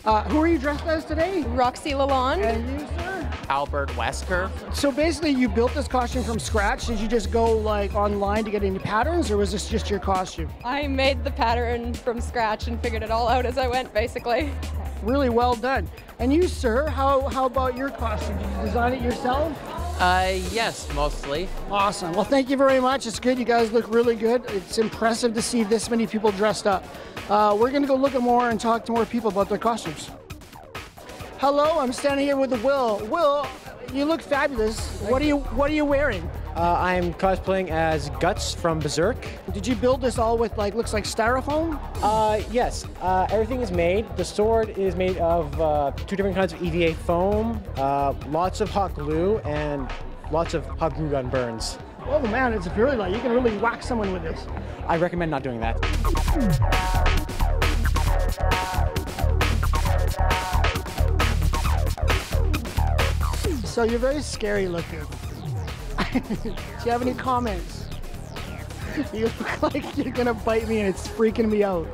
Who are you dressed as today? Roxy Lalonde. And you, sir? Albert Wesker. So basically you built this costume from scratch. Did you just go like online to get any patterns, or was this just your costume? I made the pattern from scratch and figured it all out as I went, basically. Really well done. And you, sir, how about your costume? Did you design it yourself? Yes, mostly. Awesome. Well, thank you very much. It's good. You guys look really good. It's impressive to see this many people dressed up. We're going to go look at more and talk to more people about their costumes. Hello, I'm standing here with Will. Will, you look fabulous. What are you wearing? I'm cosplaying as Guts from Berserk. Did you build this all with looks like styrofoam? Yes, everything is made. The sword is made of 2 different kinds of EVA foam, lots of hot glue, and lots of hot glue gun burns. Oh man, it's really light. You can really whack someone with this. I recommend not doing that. So you're very scary looking. Do you have any comments? You look like you're gonna bite me and it's freaking me out.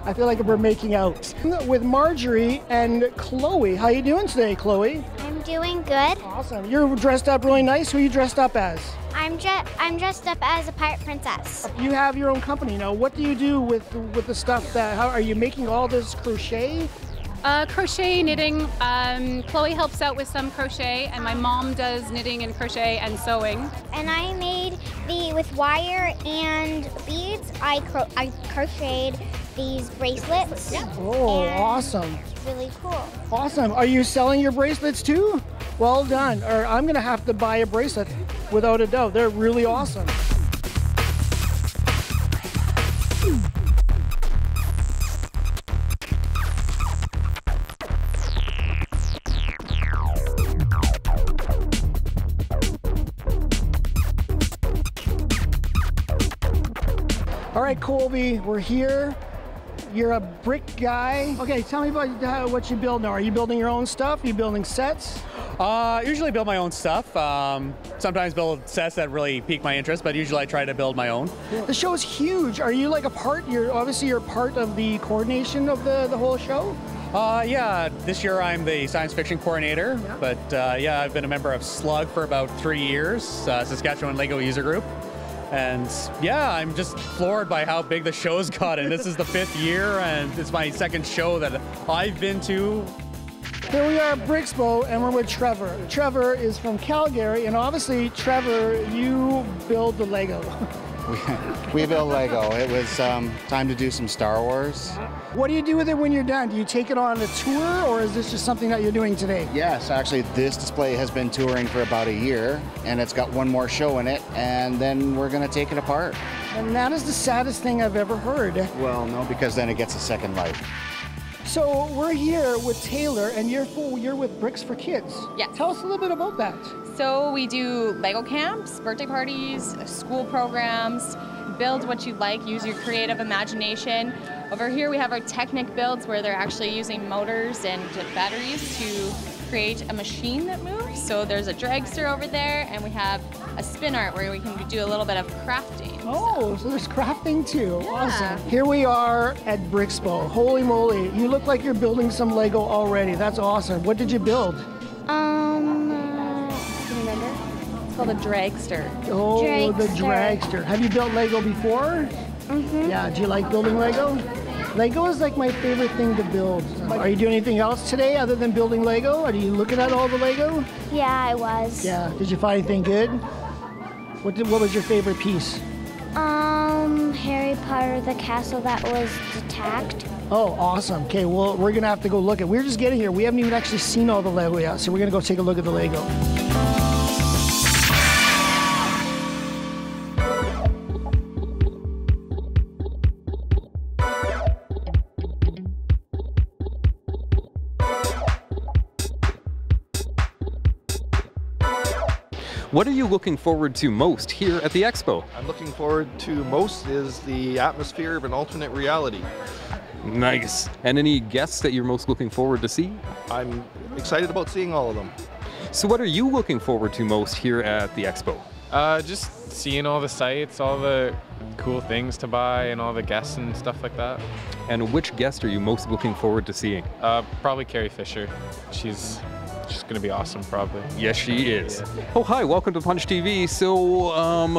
I feel like we're making out. With Marjorie and Chloe. How you doing today, Chloe? I'm doing good. Awesome. You're dressed up really nice. Who are you dressed up as? I'm dressed up as a pirate princess. You have your own company now. What do you do with the stuff that? How are you making all this crochet? Crochet, knitting. Chloe helps out with some crochet, and my mom does knitting and crochet and sewing. And I made with wire and beads. I crocheted these bracelets. Oh, awesome. Really cool. Awesome. Are you selling your bracelets too? Well done. Or I'm going to have to buy a bracelet without a doubt. They're really awesome. All right, Colby, we're here. You're a brick guy. Okay, tell me about what you build now. Are you building your own stuff? Are you building sets? Usually build my own stuff. Sometimes build sets that really pique my interest, but usually I try to build my own. The show is huge. Are you like a part? You're part of the coordination of the whole show? Yeah, this year I'm the science fiction coordinator, but yeah, I've been a member of SLUG for about 3 years, Saskatchewan Lego User Group. And yeah, I'm just floored by how big the show's gotten. This is the 5th year, and it's my 2nd show that I've been to. Here we are at Brixpo, and we're with Trevor. Trevor is from Calgary, and obviously, Trevor, you build the Lego. We build Lego. It was time to do some Star Wars. What do you do with it when you're done? Do you take it on a tour, or is this just something that you're doing today? Yes, actually, this display has been touring for about a year, and it's got one more show in it, and then we're going to take it apart. And that is the saddest thing I've ever heard. Well, no, because then it gets a second life. So we're here with Taylor, and you're with Bricks for Kids. Yes. Tell us a little bit about that. So we do Lego camps, birthday parties, school programs, build what you like, use your creative imagination. Over here we have our Technic builds where they're actually using motors and batteries to create a machine that moves. So there's a dragster over there, and we have a spin art where we can do a little bit of crafting. Oh, so there's crafting too. Yeah. Awesome. Here we are at Brixpo. Holy moly, you look like you're building some Lego already. That's awesome. What did you build? Can you remember? It's called a dragster. Oh, Dragster. the dragster. Have you built Lego before? Mm-hmm. Yeah, do you like building Lego? Lego is like my favorite thing to build. Are you doing anything else today other than building Lego? Are you looking at all the Lego? Yeah, I was. Yeah, did you find anything good? What was your favorite piece? Harry Potter, the castle that was attacked. Oh, awesome. Okay, well, we're gonna have to go look at. We're just getting here. We haven't even actually seen all the Lego yet, so we're gonna go take a look at the Lego. What are you looking forward to most here at the Expo? I'm looking forward to most is the atmosphere of an alternate reality. Nice. And any guests that you're most looking forward to see? I'm excited about seeing all of them. So what are you looking forward to most here at the Expo? Just seeing all the sites, all the cool things to buy and all the guests and stuff like that. And which guest are you most looking forward to seeing? Probably Carrie Fisher. She's gonna be awesome, probably. Yes, she is. Yeah. Oh, hi, welcome to Punch TV. So,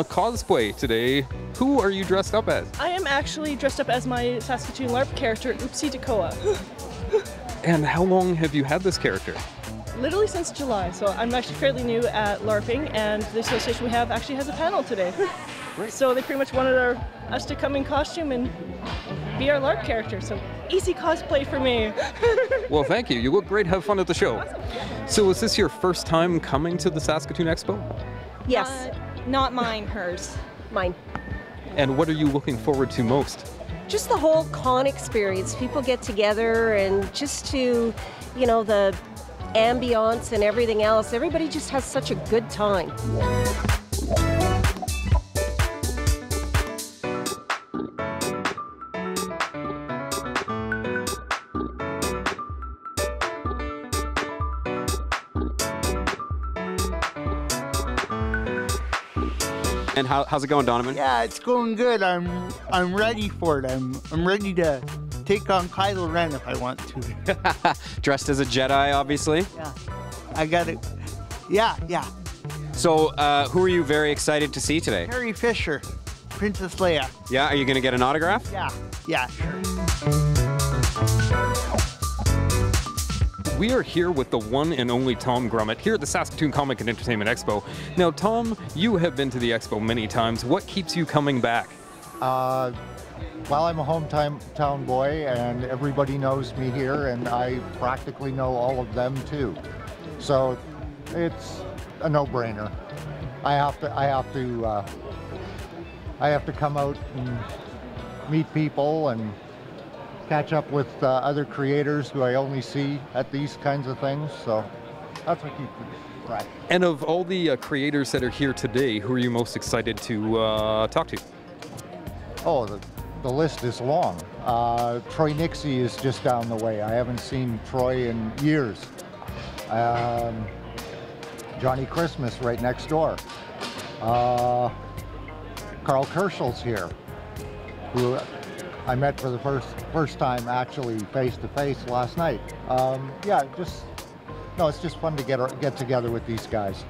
cosplay today. Who are you dressed up as? I am actually dressed up as my Saskatoon LARP character, Oopsie Dakoa. And how long have you had this character? Literally since July, so I'm actually fairly new at LARPing, and the association we have actually has a panel today. Great. So they pretty much wanted us to come in costume and be our LARP character, so easy cosplay for me. Well, thank you. You look great. Have fun at the show. Awesome. So is this your first time coming to the Saskatoon Expo? Yes. Not mine, hers. Mine. And what are you looking forward to most? Just the whole con experience. People get together and just to, you know, the ambiance and everything else. Everybody just has such a good time. And how's it going, Donovan? Yeah, it's going good. I'm ready for it. I'm ready to take on Kylo Ren if I want to. Dressed as a Jedi, obviously. Yeah, I got it. Yeah. So, who are you very excited to see today? Carrie Fisher, Princess Leia. Yeah, are you gonna get an autograph? Yeah, sure. We are here with the one and only Tom Grummett here at the Saskatoon Comic and Entertainment Expo. Now, Tom, you have been to the expo many times. What keeps you coming back? Well, I'm a hometown boy, and everybody knows me here, and I practically know all of them too. So it's a no-brainer. I have to come out and meet people and catch up with other creators who I only see at these kinds of things. So that's what keeps me right. And of all the creators that are here today, who are you most excited to talk to? Oh, the list is long. Troy Nixie is just down the way. I haven't seen Troy in years. Johnny Christmas right next door. Carl Kerschel's here, who I met for the first time actually face-to-face last night. It's just fun to get together with these guys.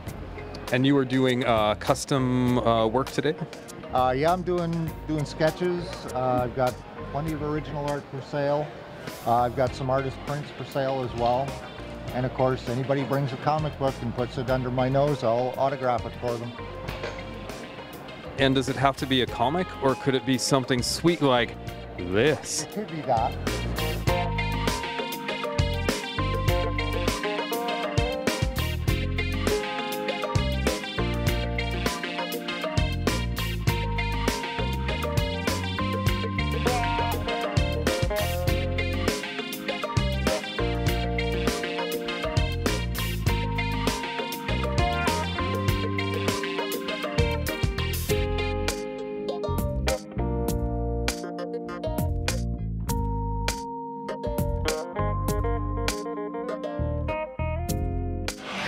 And you are doing custom work today? Yeah, I'm doing sketches. I've got plenty of original art for sale. I've got some artist prints for sale as well. And of course, anybody brings a comic book and puts it under my nose, I'll autograph it for them. And does it have to be a comic, or could it be something sweet like this? It could be that.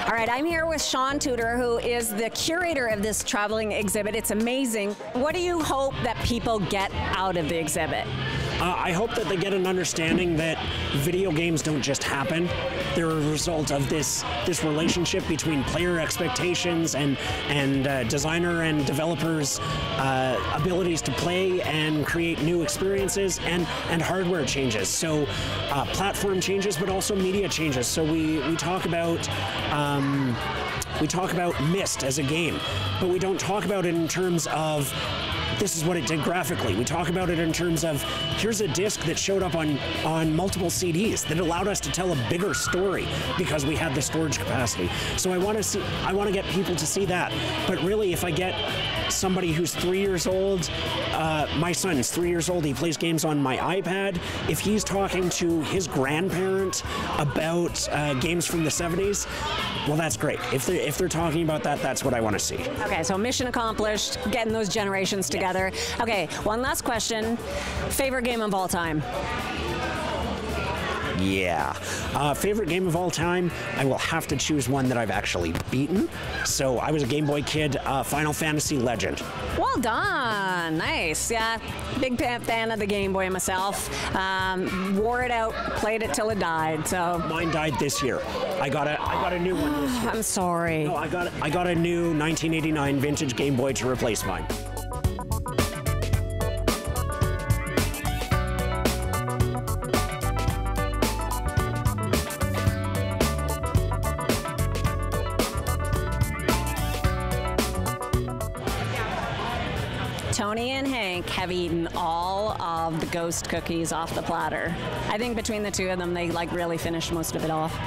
All right, I'm here with Sean Tudor, who is the curator of this traveling exhibit. It's amazing. What do you hope that people get out of the exhibit? I hope that they get an understanding that video games don't just happen. They're a result of this relationship between player expectations and designer and developers' abilities to play and create new experiences and hardware changes. So platform changes, but also media changes. So we talk about Myst as a game, but we don't talk about it in terms of this is what it did graphically. We talk about it in terms of here's a disc that showed up on multiple CDs that allowed us to tell a bigger story because we had the storage capacity. So I want to get people to see that. But really, if I get somebody who's 3 years old, my son's 3 years old, he plays games on my iPad. If he's talking to his grandparent about games from the 70s, well, that's great. If they're talking about that, that's what I want to see. Okay, so mission accomplished, getting those generations together. Okay, one last question. Favorite game of all time? Yeah. Favorite game of all time? I will have to choose one that I've actually beaten. So I was a Game Boy kid, Final Fantasy Legend. Well done. Nice. Yeah. Big fan of the Game Boy myself. Wore it out, played it till it died. So mine died this year. I got a new one this year. I'm sorry. No, I got a new 1989 vintage Game Boy to replace mine. Tony and Hank have eaten all of the ghost cookies off the platter. I think between the two of them, they like really finished most of it off.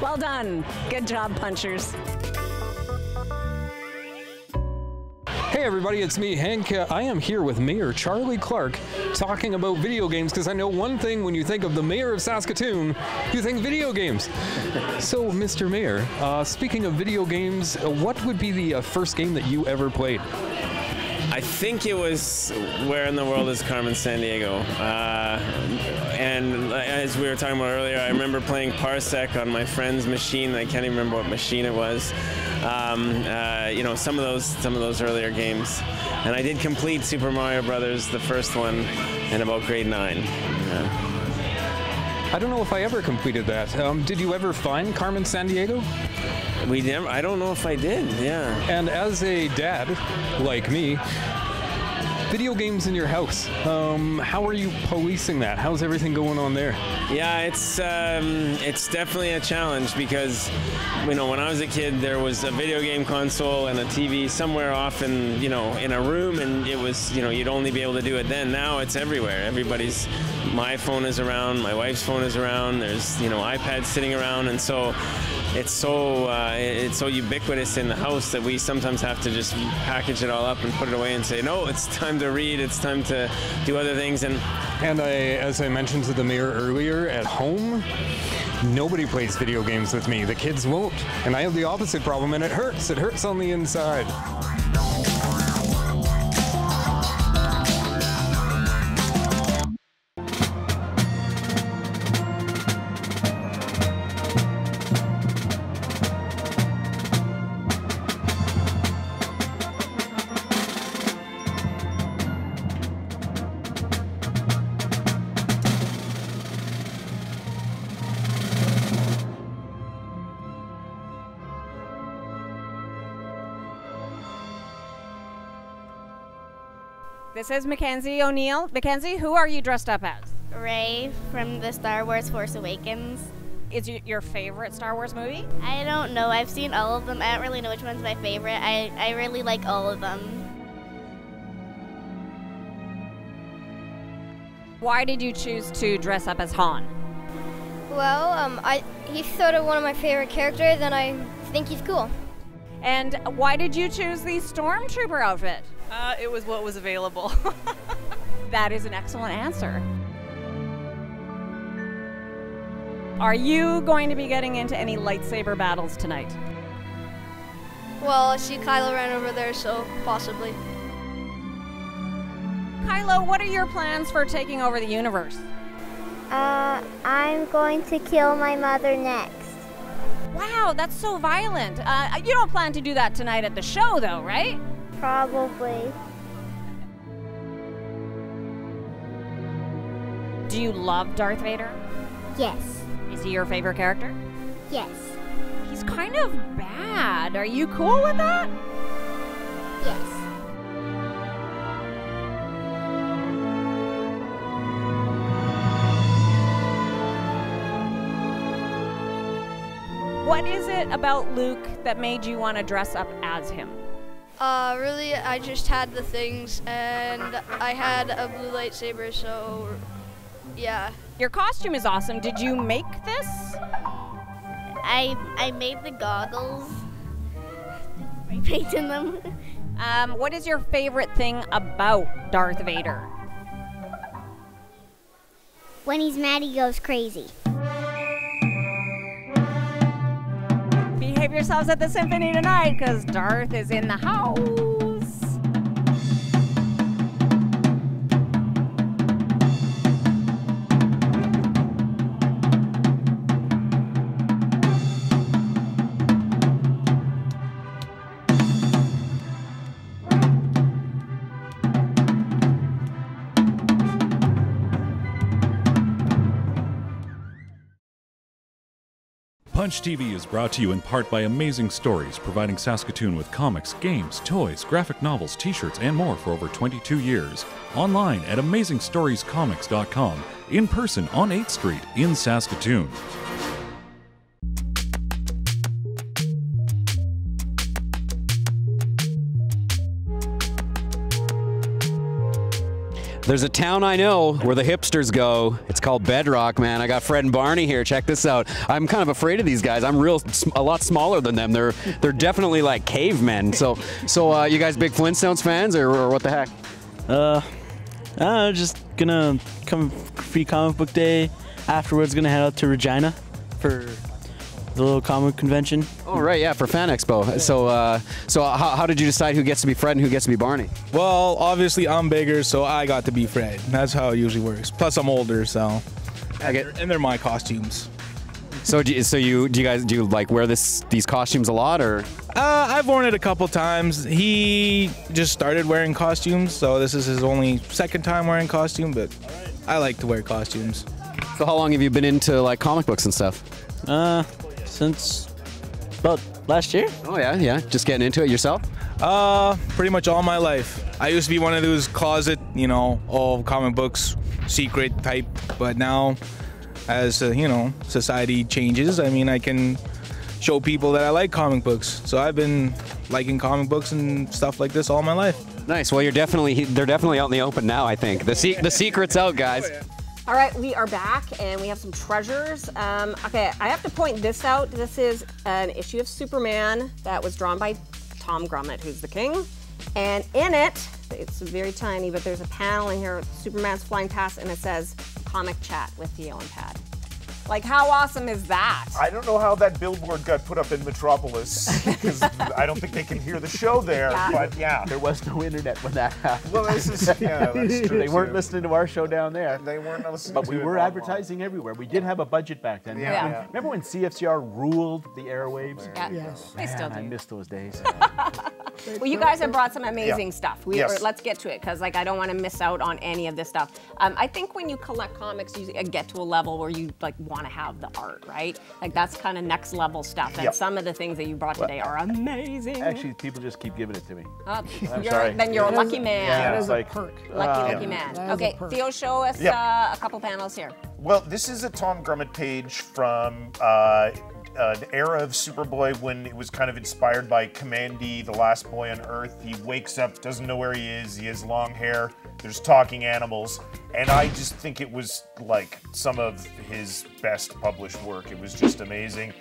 Well done. Good job, punchers. Hey everybody, it's me, Hank. I am here with Mayor Charlie Clark talking about video games, because I know one thing: when you think of the mayor of Saskatoon, you think video games. So, Mr. Mayor, speaking of video games, what would be the first game that you ever played? I think it was Where in the World is Carmen Sandiego? And as we were talking about earlier, I remember playing Parsec on my friend's machine. I can't even remember what machine it was. You know, some of those earlier games. And I did complete Super Mario Brothers, the first one, in about grade 9. I don't know if I ever completed that. Did you ever find Carmen Sandiego? We never. I don't know if I did. Yeah. And as a dad, like me, video games in your house. How are you policing that? How's everything going on there? Yeah, it's definitely a challenge, because, you know, when I was a kid, there was a video game console and a TV somewhere off in, you know, in a room, and it was, you know, you'd only be able to do it then. Now it's everywhere. My phone is around, my wife's phone is around. There's, you know, iPads sitting around, and so it's so ubiquitous in the house that we sometimes have to just package it all up and put it away and say, no, it's time to read, it's time to do other things. And as I mentioned to the mayor earlier, at home, nobody plays video games with me. The kids won't. And I have the opposite problem, and it hurts. It hurts on the inside. This is Mackenzie O'Neill. Mackenzie, who are you dressed up as? Rey from the Star Wars Force Awakens. Is it your favorite Star Wars movie? I don't know. I've seen all of them. I don't really know which one's my favorite. I really like all of them. Why did you choose to dress up as Han? Well, he's sort of one of my favorite characters, and I think he's cool. And why did you choose the Stormtrooper outfit? It was what was available. That is an excellent answer. Are you going to be getting into any lightsaber battles tonight? Well, I see Kylo Ren over there, so possibly. Kylo, what are your plans for taking over the universe? I'm going to kill my mother next. Wow, that's so violent. You don't plan to do that tonight at the show, though, right? Probably. Do you love Darth Vader? Yes. Is he your favorite character? Yes. He's kind of bad. Are you cool with that? Yes. What is it about Luke that made you want to dress up as him? Really, I just had the things, and I had a blue lightsaber, so yeah. Your costume is awesome. Did you make this? I made the goggles. I painted them. What is your favorite thing about Darth Vader? When he's mad, he goes crazy. Behave yourselves at the symphony tonight, because Darth is in the house. Punch TV is brought to you in part by Amazing Stories, providing Saskatoon with comics, games, toys, graphic novels, t-shirts, and more for over 22 years. Online at AmazingStoriesComics.com. In person on 8th Street in Saskatoon. There's a town I know where the hipsters go. It's called Bedrock, man. I got Fred and Barney here. Check this out. I'm kind of afraid of these guys. I'm a lot smaller than them. They're definitely like cavemen. So you guys big Flintstones fans or what the heck? Just gonna come free comic book day. Afterwards, gonna head out to Regina for the little comic convention. Oh right, yeah, for Fan Expo. So how did you decide who gets to be Fred and who gets to be Barney? Well, obviously I'm bigger, so I got to be Fred. That's how it usually works. Plus I'm older, so and they're my costumes. So do you guys like wear these costumes a lot or? I've worn it a couple times. He just started wearing costumes, so this is his only second time wearing costume, but I like to wear costumes. So how long have you been into like comic books and stuff? Since about last year. Oh yeah, just getting into it yourself? Pretty much all my life. I used to be one of those closet, all comic books, secret type, but now as society changes, I can show people that I like comic books. So I've been liking comic books and stuff like this all my life. Nice. Well, they're definitely out in the open now, I think. The secret's out, guys. All right, we are back and we have some treasures. Okay, I have to point this out. This is an issue of Superman that was drawn by Tom Grummett, who's the king. And in it, it's very tiny, but there's a panel in here, Superman's flying past, and it says, Comic Chat with Theo and Pat. Like, how awesome is that? I don't know how that billboard got put up in Metropolis, because I don't think they can hear the show there, but yeah. There was no internet when that happened. Well, that's true. They weren't listening to our show down there. They weren't listening but to we it were online. advertising everywhere. We did have a budget back then. Yeah. Remember when CFCR ruled the airwaves? Yeah. Yes. They still do. I miss those days. Well, you guys have brought some amazing stuff. Yes. Let's get to it, because I don't want to miss out on any of this stuff. I think when you collect comics, you get to a level where you want to have the art, right? Like that's kind of next level stuff. And some of the things that you brought today are amazing. Actually, people just keep giving it to me. I'm sorry. Then you're a lucky man. Yeah, it's like Lucky man. Okay, Theo, show us a couple panels here. Well, this is a Tom Grummett page from an era of Superboy when it was kind of inspired by Commandy, the last boy on Earth. He wakes up, doesn't know where he is, he has long hair, there's talking animals, and I just think it was like some of his best published work. It was just amazing.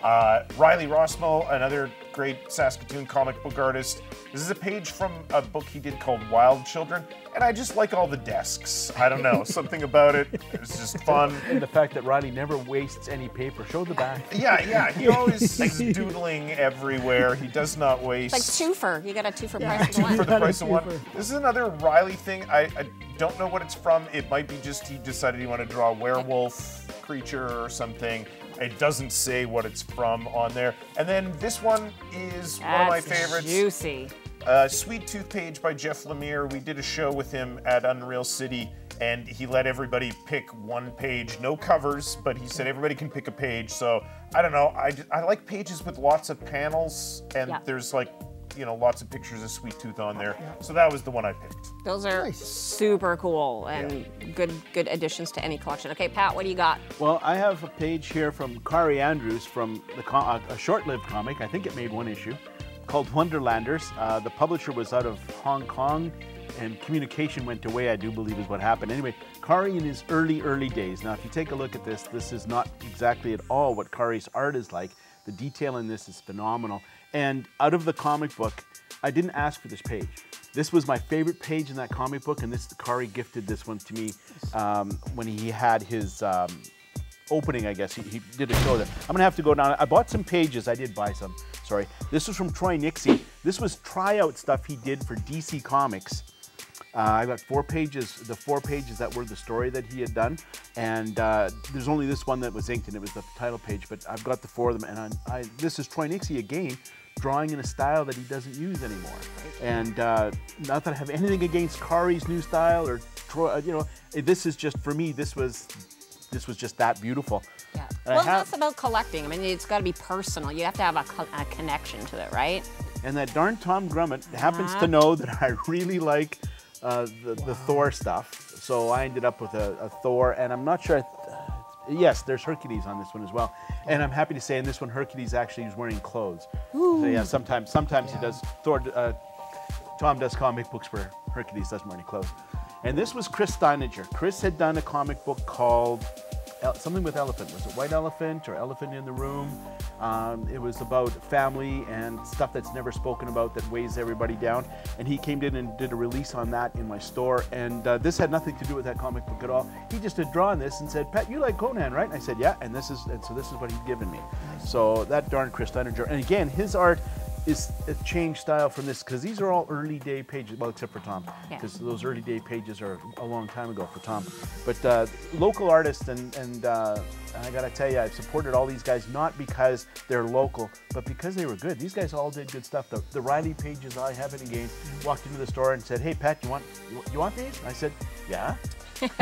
Riley Rossmo, another great Saskatoon comic book artist. This is a page from a book he did called Wild Children, and I just like all the desks. I don't know, something about it. It was just fun. And the fact that Riley never wastes any paper. Show the back. Yeah, he always is doodling everywhere. He does not waste. It's like twofer. You got a two for price of one. For the price of one. This is another Riley thing. I don't know what it's from. It might be just he decided he wanted to draw a werewolf creature or something. It doesn't say what it's from on there. And then this one is one of my favorites. Juicy. Sweet Tooth page by Jeff Lemire. We did a show with him at Unreal City, and he let everybody pick one page. No covers, but he said everybody can pick a page. So, I don't know. I like pages with lots of panels, and there's like, lots of pictures of Sweet Tooth on there. So that was the one I picked. Those are super cool and good additions to any collection. Okay, Pat, what do you got? Well, I have a page here from Kari Andrews from a short-lived comic. I think it made one issue called Wonderlanders. The publisher was out of Hong Kong, and communication went away, I do believe is what happened. Anyway, Kari in his early days. Now, if you take a look at this is not exactly at all what Kari's art is like. The detail in this is phenomenal. And out of the comic book, I didn't ask for this page. This was my favorite page in that comic book, and Kari gifted this one to me when he had his opening, I guess. He did a show there. I'm gonna have to go down. I bought some pages. I did buy some, sorry. This was from Troy Nixie. This was tryout stuff he did for DC Comics. I got 4 pages, the 4 pages that were the story that he had done, and there's only this one that was inked, and it was the title page, but I've got the 4 of them, and this is Troy Nixie again, drawing in a style that he doesn't use anymore. And not that I have anything against Kari's new style, or Troy, this is just, for me, this was just that beautiful. Well, that's about collecting. I mean, it's got to be personal. You have to have a connection to it, right? And that darn Tom Grummett happens to know that I really like the Thor stuff. So I ended up with a Thor, and I'm not sure. Yes, there's Hercules on this one as well. And I'm happy to say in this one, Hercules actually is wearing clothes. Ooh. So yeah, sometimes he does. Tom does comic books where Hercules doesn't wear any clothes. And this was Chris Steininger. Chris had done a comic book called something with elephant. Was it White Elephant or Elephant in the Room? It was about family and stuff that's never spoken about that weighs everybody down. And he came in and did a release on that in my store. And this had nothing to do with that comic book at all. He just had drawn this and said, "Pat, you like Conan, right?" And I said, "Yeah." And so this is what he'd given me. So that darn Chris Steininger. And again, his art is a changed style from this, because these are all early day pages, well, except for Tom, because those early day pages are a long time ago for Tom. But local artists, and I gotta tell you, I've supported all these guys not because they're local, but because they were good. These guys all did good stuff. The Riley pages, I have it again, walked into the store and said, "Hey Pat, you want these?" And I said, "Yeah."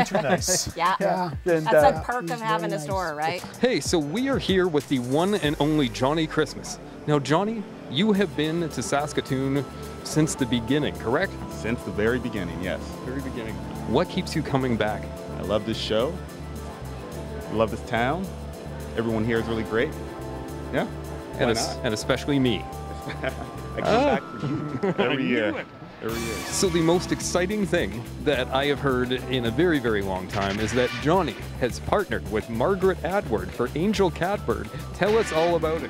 Too nice. Yeah. And, that's a perk of having a store, right? Hey, so we are here with the one and only Johnny Christmas. Now, Johnny, you have been to Saskatoon since the beginning, correct? Since the very beginning, yes. Very beginning. What keeps you coming back? I love this show. I love this town. Everyone here is really great. Yeah. And especially me. I come back for you every year. Every year. So the most exciting thing that I have heard in a very, very long time is that Johnny has partnered with Margaret Atwood for Angel Catbird. Tell us all about it.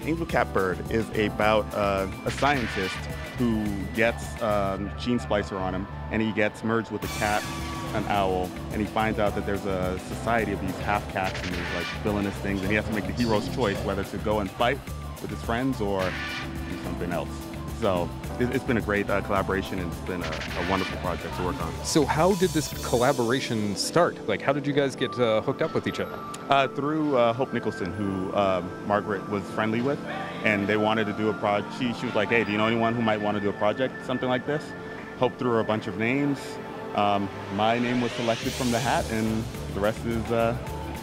Angel Catbird is about a scientist who gets gene splicer on him, and he gets merged with a cat, an owl, and he finds out that there's a society of these half cats and these like villainous things, and he has to make the hero's choice whether to go and fight with his friends or do something else. So it's been a great collaboration, and it's been a wonderful project to work on. So how did this collaboration start? Like, how did you guys get hooked up with each other? Through Hope Nicholson, who Margaret was friendly with, and they wanted to do a project. She was like, "Hey, do you know anyone who might want to do a project, something like this?" Hope threw her a bunch of names. My name was selected from the hat, and the rest is,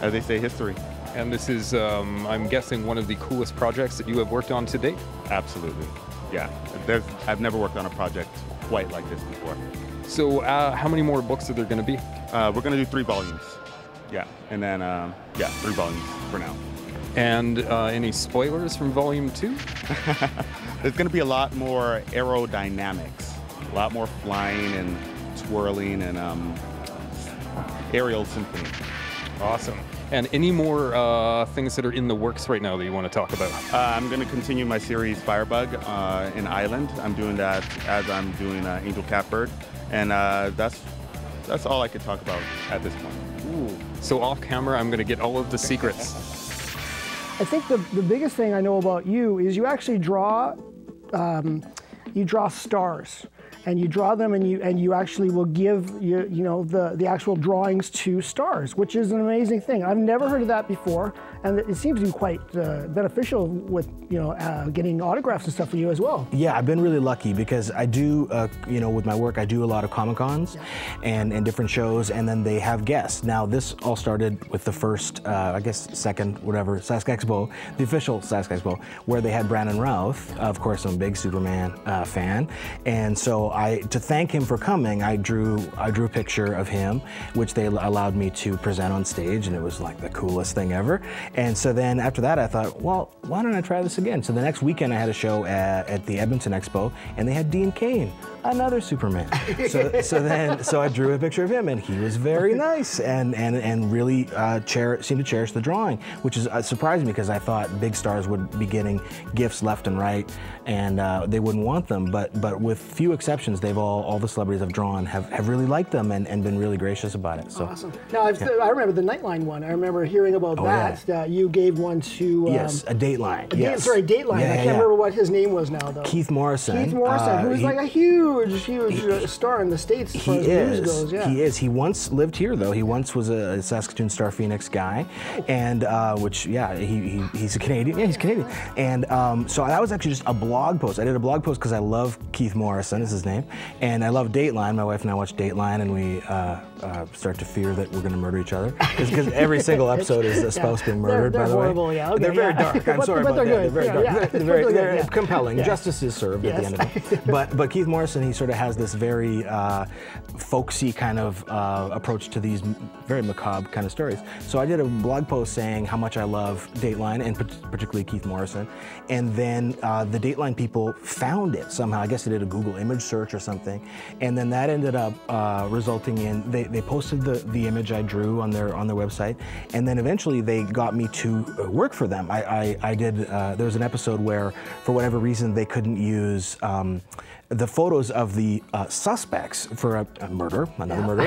as they say, history. And this is, I'm guessing, one of the coolest projects that you have worked on to date? Absolutely. Yeah, I've never worked on a project quite like this before. So how many more books are there going to be? We're going to do 3 volumes. Yeah, and then, 3 volumes for now. And any spoilers from volume 2? There's going to be a lot more aerodynamics, a lot more flying and twirling and aerial symphony. Awesome. And any more things that are in the works right now that you want to talk about? I'm going to continue my series Firebug in Island. I'm doing that as I'm doing Angel Catbird, and that's all I could talk about at this point. Ooh. So off camera, I'm going to get all of the secrets. I think the biggest thing I know about you is you actually draw stars. And you draw them, and you actually will give the actual drawings to stars, which is an amazing thing. I've never heard of that before, and it seems to be quite beneficial with getting autographs and stuff for you as well. Yeah, I've been really lucky because I do with my work I do a lot of Comic-Cons and different shows, and then they have guests. Now this all started with the first second Sask Expo, the official Sask Expo, where they had Brandon Routh. Of course, I'm a big Superman fan, and so to thank him for coming, I drew a picture of him, which they allowed me to present on stage, and it was like the coolest thing ever. And so then after that, I thought, well, why don't I try this again? So the next weekend, I had a show at the Edmonton Expo, and they had Dean Cain, another Superman. So I drew a picture of him, and he was very nice and really seemed to cherish the drawing, which is surprising because I thought big stars would be getting gifts left and right, and they wouldn't want them. But with few exceptions, all the celebrities I've drawn have really liked them and been really gracious about it. So awesome. Now I remember the Nightline one. I remember hearing about that. Yeah. You gave one to yes, a Dateline. Dateline. Yeah, I can't remember what his name was now though. Keith Morrison. Who's like a huge star in the States as far as news goes. Yeah. He is. He once lived here though. He once was a Saskatoon Star Phoenix guy, and he's a Canadian. Yeah, he's Canadian. And so that was actually just a blog post. I did a blog post because I love Keith Morrison. This his name. And I love Dateline. My wife and I watch Dateline, and we start to fear that we're going to murder each other. Because every single episode is a spouse being murdered, they're by the horrible, way. Yeah, okay, They're very dark. I'm sorry about that. Good. They're very dark. Yeah, They're compelling. Yeah. Justice is served at the end of it. But Keith Morrison, he sort of has this very folksy kind of approach to these very macabre kind of stories. So I did a blog post saying how much I love Dateline, and particularly Keith Morrison. And then the Dateline people found it somehow. I guess they did a Google image search or something. And then that ended up resulting in, they posted the image I drew on their website. And then eventually they got me to work for them. I did, there was an episode where, for whatever reason, they couldn't use the photos of the suspects for a murder, another murder,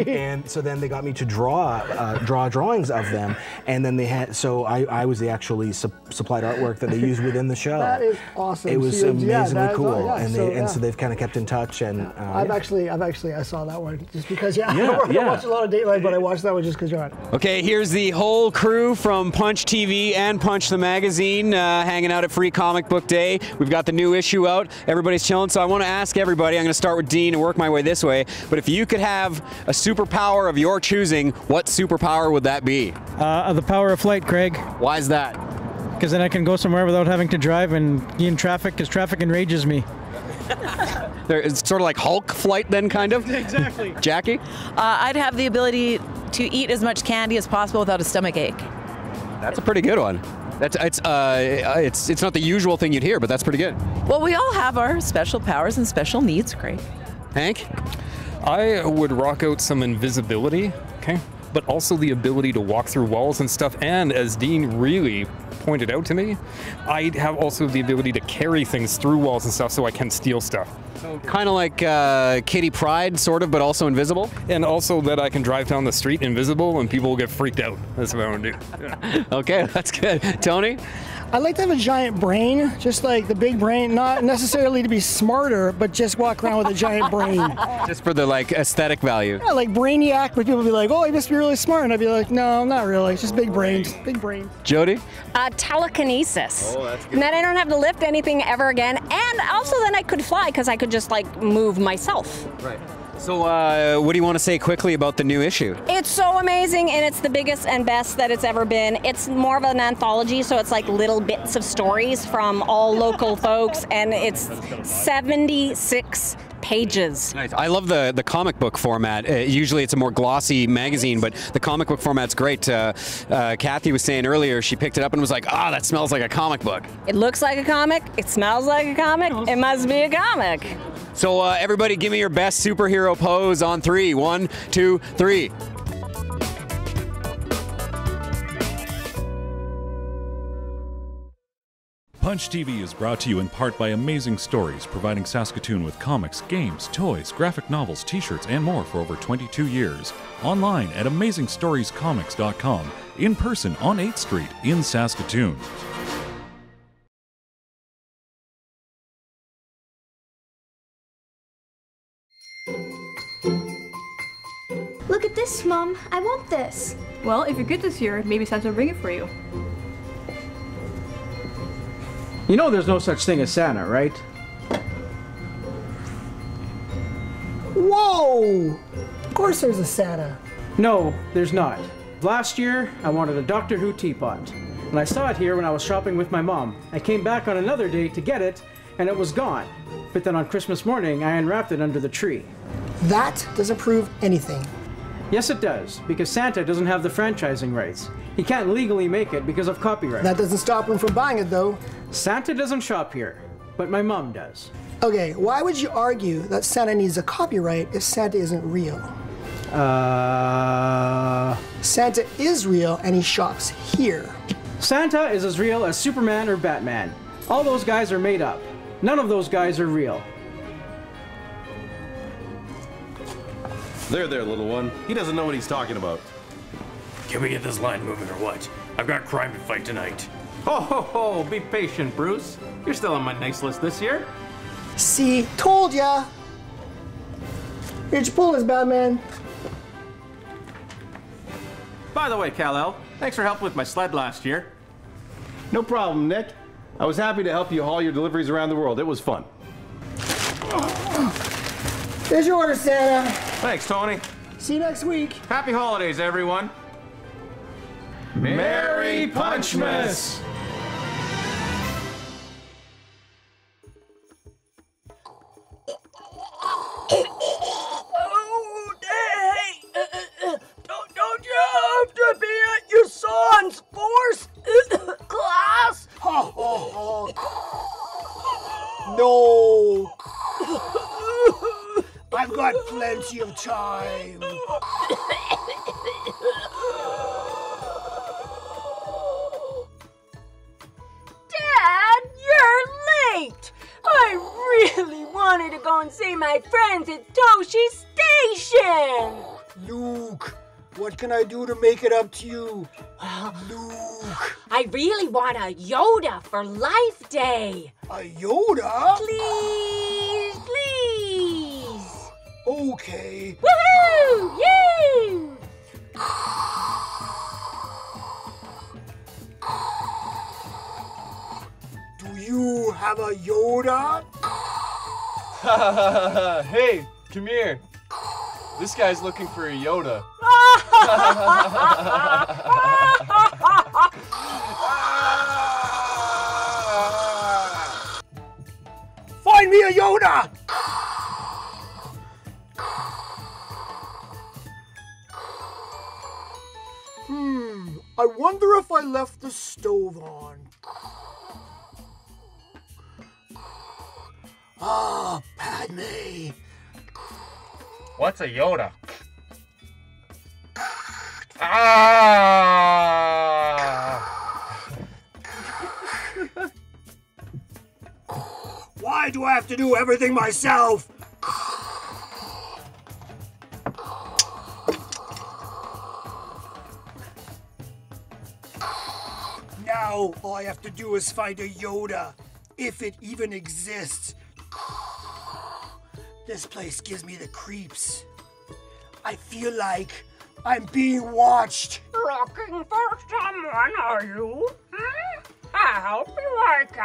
and so then they got me to draw drawings of them, and then they had, so I was the actually supplied artwork that they used within the show. That is awesome. It was amazingly cool, and so they've kind of kept in touch. And I saw that one just because I watch a lot of Dateline, but I watched that one just because you're on. Okay, here's the whole crew from Punch TV and Punch the Magazine hanging out at Free Comic Book Day. We've got the new issue out. Everybody's chilling. So I want to ask everybody, I'm going to start with Dean and work my way this way, but if you could have a superpower of your choosing, what superpower would that be? The power of flight, Craig. Why is that? Because then I can go somewhere without having to drive and be in traffic, because traffic enrages me. It's sort of like Hulk flight then, kind of? Exactly. Jackie? I'd have the ability to eat as much candy as possible without a stomach ache. That's a pretty good one. It's not the usual thing you'd hear, but that's pretty good. Well, we all have our special powers and special needs, Craig. Hank? I would rock out some invisibility, okay, but also the ability to walk through walls and stuff. And as Dean really pointed out to me, I'd have also the ability to carry things through walls and stuff, so I can steal stuff. So kind of like Kitty Pryde, sort of, but also invisible? And also that I can drive down the street invisible and people will get freaked out. That's what I want to do. Yeah. Okay, that's good. Tony? I'd like to have a giant brain, just like the big brain, not necessarily to be smarter, but just walk around with a giant brain. Just for the like aesthetic value. Yeah, like Brainiac, but people be like, oh, he must be really smart. And I'd be like, no, not really. It's just big brains. Big brains. Jody? Telekinesis. Oh, that's good. And then I don't have to lift anything ever again. And also then I could fly because I could just like move myself. Right. So what do you want to say quickly about the new issue? It's so amazing, and it's the biggest and best that it's ever been. It's more of an anthology, so it's like little bits of stories from all local folks, and it's 76 pages. Nice. I love the comic book format. Usually it's a more glossy magazine, but the comic book format's great. Kathy was saying earlier, she picked it up and was like, ah, that smells like a comic book. It looks like a comic, it smells like a comic, it must be a comic. So everybody give me your best superhero pose on 3. 1, 2, 3. Punch TV is brought to you in part by Amazing Stories, providing Saskatoon with comics, games, toys, graphic novels, t-shirts, and more for over 22 years. Online at AmazingStoriesComics.com. In person on 8th Street in Saskatoon. Look at this, Mom. I want this. Well, if you're good this year, maybe Santa will bring it for you. You know there's no such thing as Santa, right? Whoa! Of course there's a Santa. No, there's not. Last year, I wanted a Doctor Who teapot, and I saw it here when I was shopping with my mom. I came back on another day to get it, and it was gone. But then on Christmas morning, I unwrapped it under the tree. That doesn't prove anything. Yes, it does, because Santa doesn't have the franchising rights. He can't legally make it because of copyright. That doesn't stop him from buying it, though. Santa doesn't shop here, but my mom does. Okay, why would you argue that Santa needs a copyright if Santa isn't real? Santa is real, and he shops here. Santa is as real as Superman or Batman. All those guys are made up. None of those guys are real. There, little one. He doesn't know what he's talking about. Can we get this line moving or what? I've got crime to fight tonight. Ho, ho, ho! Be patient, Bruce. You're still on my nice list this year. See? Told ya! Here's your pull, Batman. By the way, Kal-El, thanks for helping with my sled last year. No problem, Nick. I was happy to help you haul your deliveries around the world. It was fun. Here's your order, Santa. Thanks, Tony. See you next week. Happy holidays, everyone. Merry Punchmas! Oh, hey! Don't you have to be at your son's sports class? No. I've got plenty of time. Dad, you're late! I really wanted to go and see my friends at Toshi Station! Luke, what can I do to make it up to you? Luke! I really want a Yoda for Life Day! A Yoda? Please, please! Okay. Woohoo! Yay! Do you have a Yoda? Hey, come here. This guy's looking for a Yoda. Find me a Yoda! I wonder if I left the stove on. Ah, Padme. What's a Yoda? Ah! Why do I have to do everything myself? Now, all I have to do is find a Yoda, if it even exists. This place gives me the creeps. I feel like I'm being watched. Looking for someone, are you? I hope you like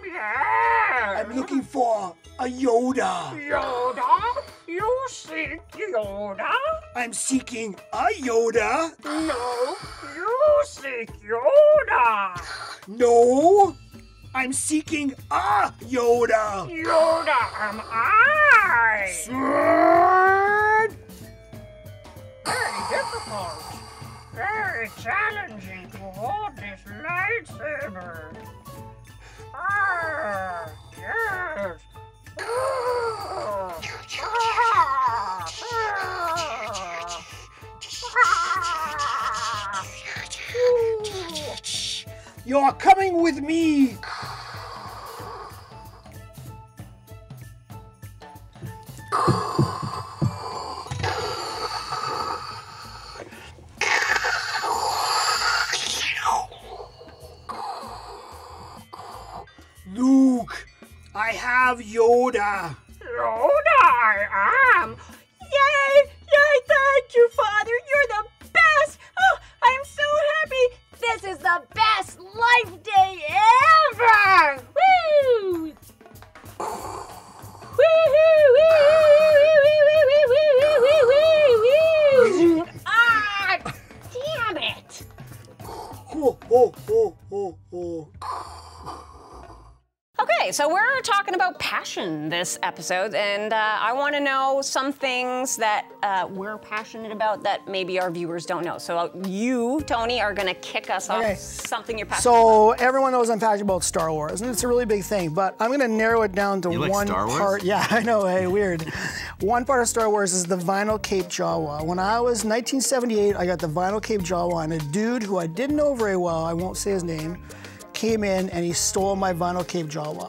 yeah. I'm looking for a Yoda. Yoda? You seek Yoda? I'm seeking a Yoda. No, you seek Yoda. No, I'm seeking a Yoda. Yoda am I. Sword. Very difficult. Very challenging to hold this lightsaber. Ah, yes. You're coming with me. Luke, I have Yoda. Yoda I am. Yay! Yay! Thank you, Father. You're the best. Oh, I'm so happy. This is the best life day ever. Woo! Woo-hoo! Ah! Damn it! Ho, ho, ho, ho, ho. Okay, so we're talking about passion this episode, and I want to know some things that we're passionate about that maybe our viewers don't know. So you, Tony, are going to kick us off something you're passionate about. So everyone knows I'm passionate about Star Wars, and it's a really big thing, but I'm going to narrow it down to one part. Yeah, I know, hey, weird. One part of Star Wars is the vinyl Cape Jawa. When I was 1978, I got the vinyl Cape Jawa, and a dude who I didn't know very well, I won't say his name, came in and he stole my vinyl Cape Jawa.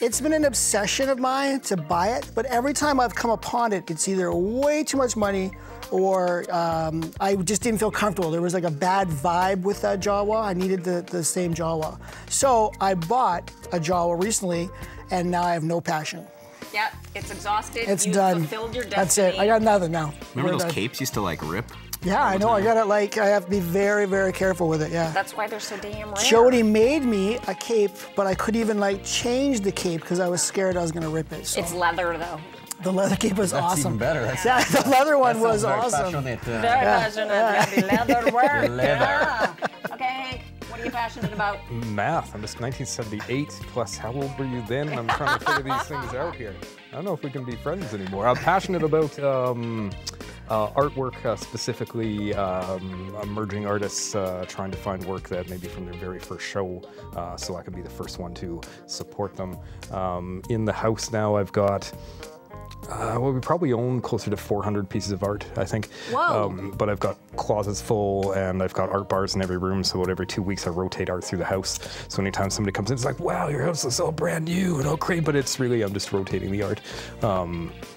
It's been an obsession of mine to buy it, but every time I've come upon it, it's either way too much money or I just didn't feel comfortable. There was like a bad vibe with that Jawa. I needed the same Jawa. So I bought a Jawa recently, and now I have no passion. Yep, it's exhausted. It's you done. fulfilled your That's destiny. it. I got nothing now. Remember We're those done. capes used to like rip? Yeah, I know. I got it. Like, I have to be very, very careful with it. Yeah. That's why they're so damn rare. Jody made me a cape, but I couldn't even like change the cape because I was scared I was gonna rip it. So. It's leather though. The leather cape was That's awesome. even better. That's, Yeah, the leather one that was sounds very awesome. passionate. Very passionate. Yeah. The leather work. Leather. Yeah. Okay, Hank, what are you passionate about? Math. I'm just 1978 plus. How old were you then? I'm trying to figure these things out here. I don't know if we can be friends anymore. I'm passionate about artwork, specifically emerging artists trying to find work that maybe from their very first show, so I can be the first one to support them. In the house now, I've got. Well, we probably own closer to 400 pieces of art, I think. Whoa. But I've got closets full, and I've got art bars in every room, so about every 2 weeks I rotate art through the house. So anytime somebody comes in, it's like, wow, your house is all brand new and all great, but it's really, I'm just rotating the art.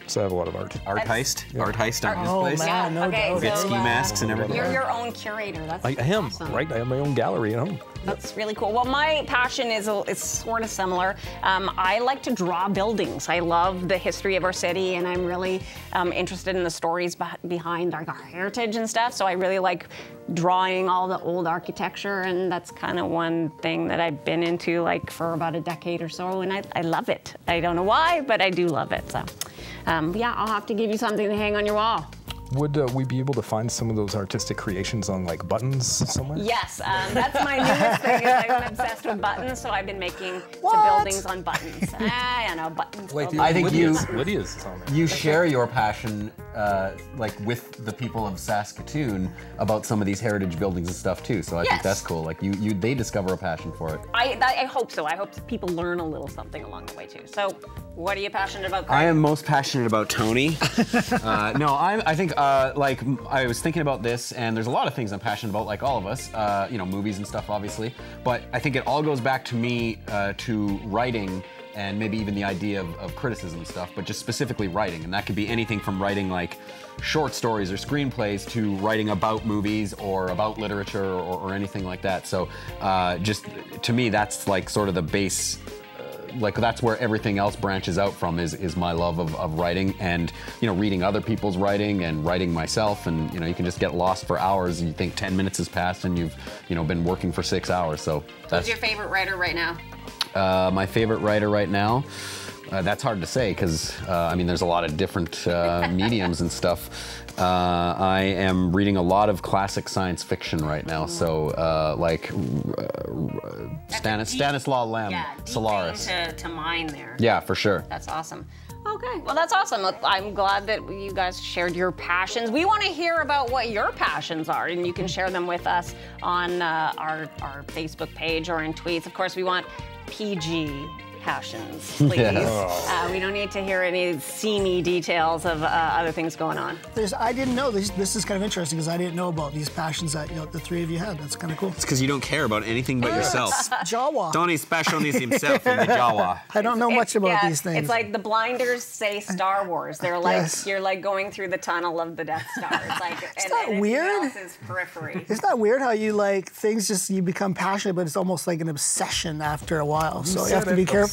So I have a lot of art. Art heist? Yeah. Art heist on his Oh, place? man, no Okay, doubt. We get so, ski masks and everything. You're your own curator. That's I am, awesome. right? I have my own gallery at home. That's really cool. Well, my passion is sort of similar. I like to draw buildings. I love the history of our city, and I'm really interested in the stories behind our heritage and stuff. So I really like drawing all the old architecture, and that's kind of one thing that I've been into like for about a decade or so, and I love it. I don't know why, but I do love it. So yeah, I'll have to give you something to hang on your wall. Would we be able to find some of those artistic creations on like buttons somewhere? Yes, that's my newest thing. Is I'm obsessed with buttons, so I've been making some buildings on buttons. I know buttons. Wait, I think Lydia's is on there. you share your passion like with the people of Saskatoon about some of these heritage buildings and stuff too. So I think that's cool. Like they discover a passion for it. I hope so. I hope people learn a little something along the way too. So, what are you passionate about, Craig? I am most passionate about Tony. No, I think like I was thinking about this, and there's a lot of things I'm passionate about, like all of us. You know, movies and stuff, obviously. But I think it all goes back to me to writing. And maybe even the idea of criticism and stuff, but just specifically writing. And that could be anything from writing like short stories or screenplays to writing about movies or about literature or anything like that. So just to me, that's like sort of the base, like that's where everything else branches out from is my love of writing and, you know, reading other people's writing and writing myself. And, you know, you can just get lost for hours and you think 10 minutes has passed and you've, you know, been working for 6 hours. So that's... Who's your favorite writer right now? My favorite writer right now, that's hard to say because, I mean, there's a lot of different mediums and stuff. I am reading a lot of classic science fiction right now, so like Stanislaw Lem, Solaris. To mine there. Yeah, for sure. That's awesome. Okay, well that's awesome. I'm glad that you guys shared your passions. We want to hear about what your passions are, and you can share them with us on our Facebook page or in tweets. Of course, we want PG passions, please. Yes. We don't need to hear any seamy details of other things going on. I didn't know this. This is kind of interesting because I didn't know about these passions that the three of you had. That's kind of cool. It's because you don't care about anything but yourself. Jawa. Tony's passionis himself in the Jawa. I don't know much about these things. It's like the blinders say Star Wars. They're like you're like going through the tunnel of the Death Star. It's like Isn't that weird? Else is periphery. Isn't that weird how you like things just you become passionate, but it's almost like an obsession after a while. So you have to be careful.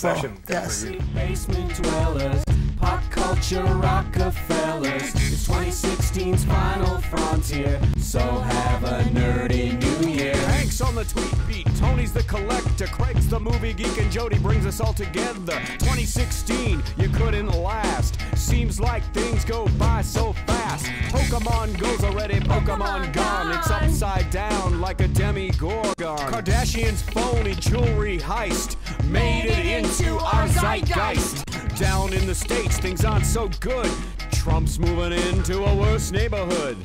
Yes. Basement dwellers, pop culture Rockefellers. It's 2016's final frontier, so have a nerdy new year. Hank's on the tweet beat, Tony's the collector, Craig's the movie geek, and Jody brings us all together. 2016, you couldn't last. Seems like things go by so fast. Pokemon goes already, Pokemon gone. It's upside down like a demigorgon. Kardashian's phony jewelry heist made it into our zeitgeist. Down in the States, things aren't so good. Trump's moving into a worse neighborhood.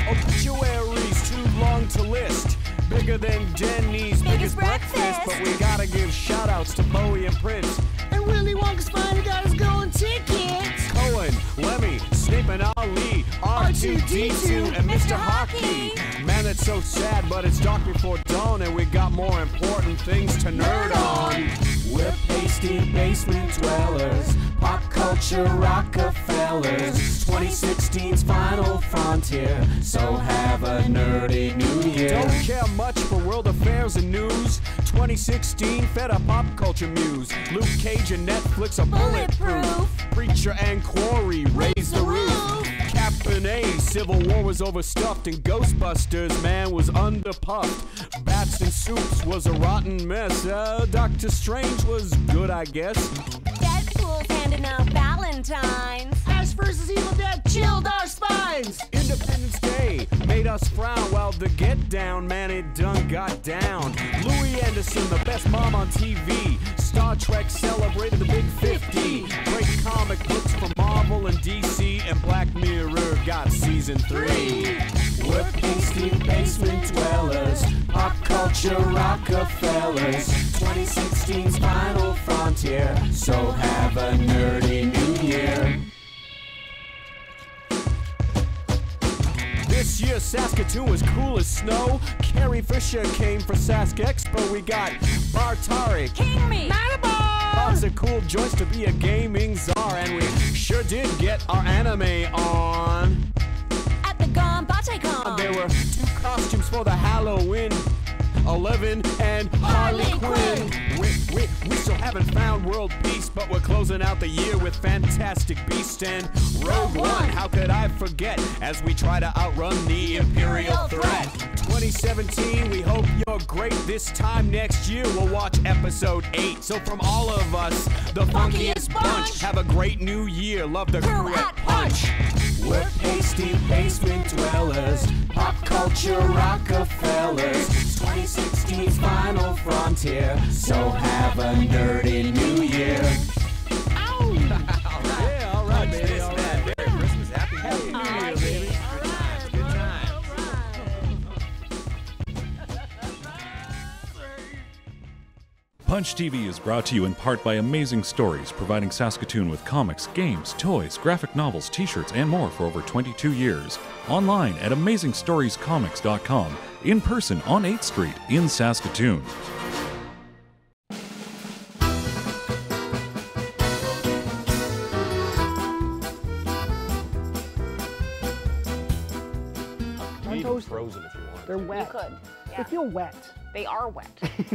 Obituaries too long to list. Bigger than Denny's biggest breakfast. But we gotta give shout outs to Bowie and Prince. And Willy Wonka's finally got his golden tickets. Cohen, Lemmy, Snape and Ali, R2-D2 and Mr. Hockey. Man, it's so sad, but it's dark before dawn, and we got more important things to nerd on. We're pacing pasty basement dwellers, pop culture Rockefellers, 2016's final frontier, so have a nerdy new year. Don't care much for world affairs and news. 2016 fed a pop culture muse. Luke Cage and Netflix are bulletproof. Preacher and Quarry raise the roof. Captain A, Civil War was overstuffed, and Ghostbusters, man, was underpuffed. Bats and Soups was a rotten mess. Doctor Strange was good, I guess. Deadpool's handing out Valentine's. Ash vs. Evil Dead chilled our spines. Independence Day made us frown while the Get Down, man, it done got down. Louis Anderson, the best mom on TV. Star Trek celebrated the big 50. Great comic books from Marvel and DC, and Black Mirror got season 3. We're pasty basement dwellers, pop culture Rockefellers, 2016's final frontier, so have a nerdy new year. This year Saskatoon was cool as snow. Carrie Fisher came for Sask Expo. We got Bartari, King me, lots of cool joints to be a gaming czar, and we sure did get our anime on. at the GomBateCon. There were 2 costumes for the Halloween 11 and Harley Quinn. We still haven't found world peace, but we're closing out the year with Fantastic Beast and Rogue One. How could I forget as we try to outrun the Imperial threat? 2017, we hope you're great. This time next year, we'll watch episode 8. So from all of us, the funkiest bunch, have a great new year. Love the crew at Punch. We're pasty basement dwellers, pop culture Rockefellers, 2016's final frontier, so have a nerdy new year. All right, baby, all right. Merry Christmas, Happy New Year, baby. Good times. Punch TV is brought to you in part by Amazing Stories, providing Saskatoon with comics, games, toys, graphic novels, t-shirts, and more for over 22 years. Online at AmazingStoriesComics.com. In person on 8th Street in Saskatoon. Frozen if you want. They're wet. You could. They feel wet. They are wet.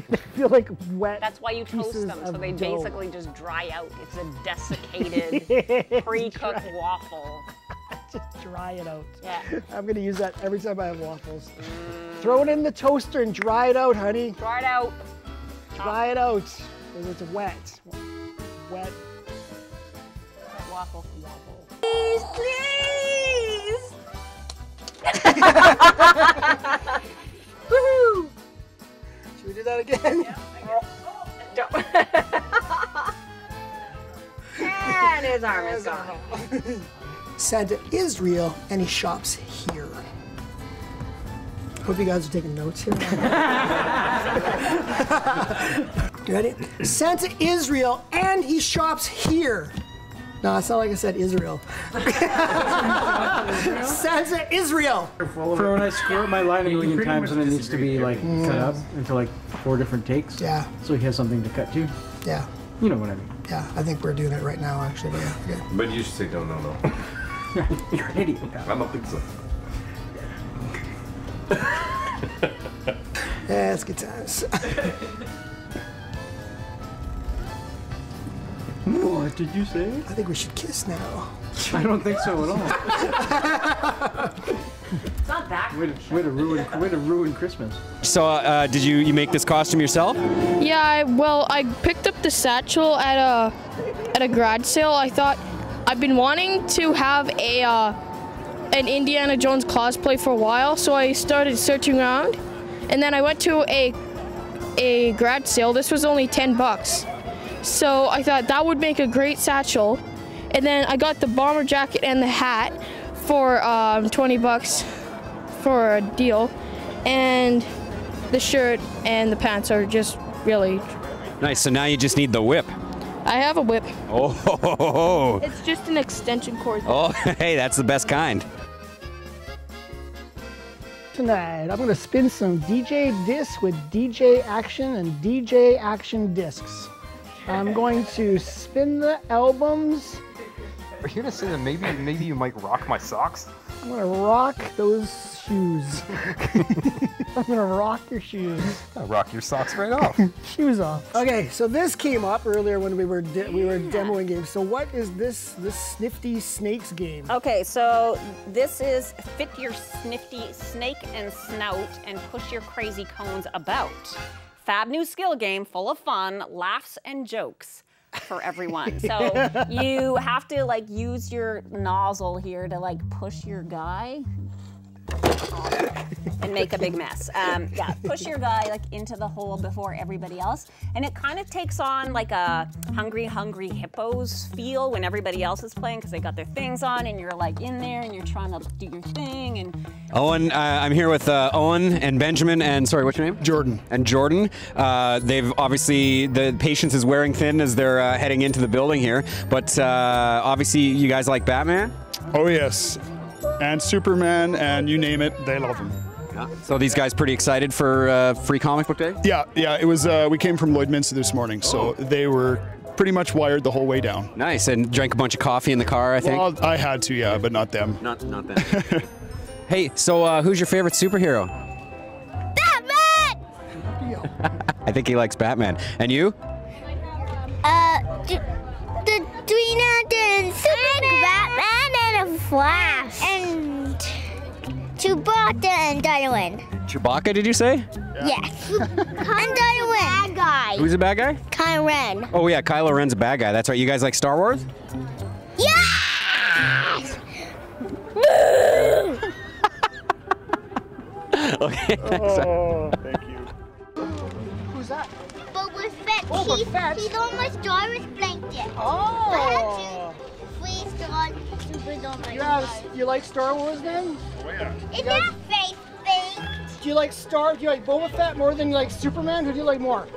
They feel like wet. That's why you toast pieces them, so of they dough. basically just dry out. It's a desiccated, pre-cooked waffle. Just dry it out. Yeah. I'm gonna use that every time I have waffles. Throw it in the toaster and dry it out, honey. Dry it out. Dry it out, because it's wet. Wet. Waffle. Please, please. Woohoo! Should we do that again? And his arm is gone. Santa is real, and he shops here. Hope you guys are taking notes here. You ready? Santa is real, and he shops here. No, it's not like I said Israel. Santa Israel. For when I squirt my line a million times and it needs to be like cut up into like 4 different takes. Yeah. So he has something to cut to. Yeah. You know what I mean. Yeah, I think we're doing it right now, actually. But yeah, okay. But you should say no. You're an idiot. I don't think so. Yeah, it's good times. What did you say? I think we should kiss now. I don't think so at all. It's not that. Way to ruin Christmas. So, did you make this costume yourself? Yeah, I picked up the satchel at a garage sale. I thought I've been wanting to have an Indiana Jones cosplay for a while, so I started searching around, and then I went to a garage sale. This was only $10. So I thought that would make a great satchel, and then I got the bomber jacket and the hat for $20 for a deal, and the shirt and the pants are just really Nice. So now you just need the whip. I have a whip. Oh. It's just an extension cord. Oh, hey, that's the best kind. Tonight, I'm going to spin some DJ discs with DJ Action and DJ Action discs. I'm going to spin the albums. Are you gonna say that maybe you might rock my socks? I'm gonna rock those shoes. I'm gonna rock your shoes. I'll rock your socks right off. Shoes off. Okay, so this came up earlier when we were demoing games. So what is this Snifty Snakes game? Okay, so this is fit your snifty snake and snout and push your crazy cones about. Fab new skill game full of fun, laughs and jokes for everyone. So you have to like use your nozzle here to like push your guy and make a big mess. Yeah, push your guy like into the hole before everybody else. And it kind of takes on like a hungry hippos feel when everybody else is playing because they got their things on and you're like in there and you're trying to do your thing. And Owen, I'm here with Owen and Benjamin and, sorry, what's your name? Jordan. And Jordan. They've obviously, the patience is wearing thin as they're heading into the building here, but obviously you guys like Batman? Oh yes, and Superman, and you name it, they love them. Yeah. So these guys pretty excited for Free Comic Book Day? Yeah, it was, we came from Lloydminster this morning, so they were pretty much wired the whole way down. Nice, and drank a bunch of coffee in the car, I think? Well, I had to, yeah, but not them. Not them. Hey, so who's your favorite superhero? Batman! I think he likes Batman. And you? The Green Lantern, Superman, Batman, and a Flash, and Chewbacca and Darwin. Chewbacca, did you say? Yes. And Darwin. Bad guy. Who's a bad guy? Kylo Ren. Oh yeah, Kylo Ren's a bad guy. That's right. You guys like Star Wars? Yes! Okay. Oh, thank you. Who's that? Boba Fett. Boba Fett? He's on my Star Wars blanket. Oh. I had to freeze Star Troopers on my You like Star Wars then? Oh yeah. Is that face thing? Do you like Boba Fett more than you like Superman? Who do you like more?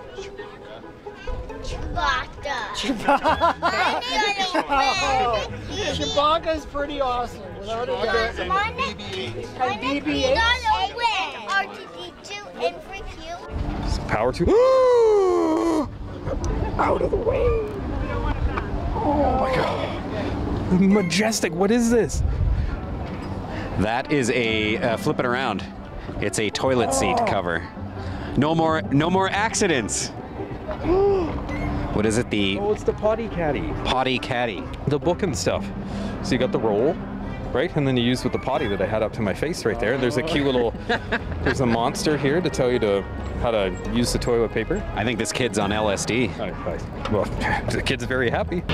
Chewbacca. Chewbacca's pretty awesome, without a doubt. And BB-8. R2D2 and Freak You. Power to. Out of the way. Oh my god. Majestic, what is this? That is a flip it around. It's a toilet seat cover. No more accidents. What is it? Oh, it's the potty caddy. Potty caddy. The book and stuff. So you got the roll, right? And then you use with the potty that I had up to my face right there. There's a cute little, there's a monster here to tell you how to use the toilet paper. I think this kid's on LSD. Well, the kid's very happy.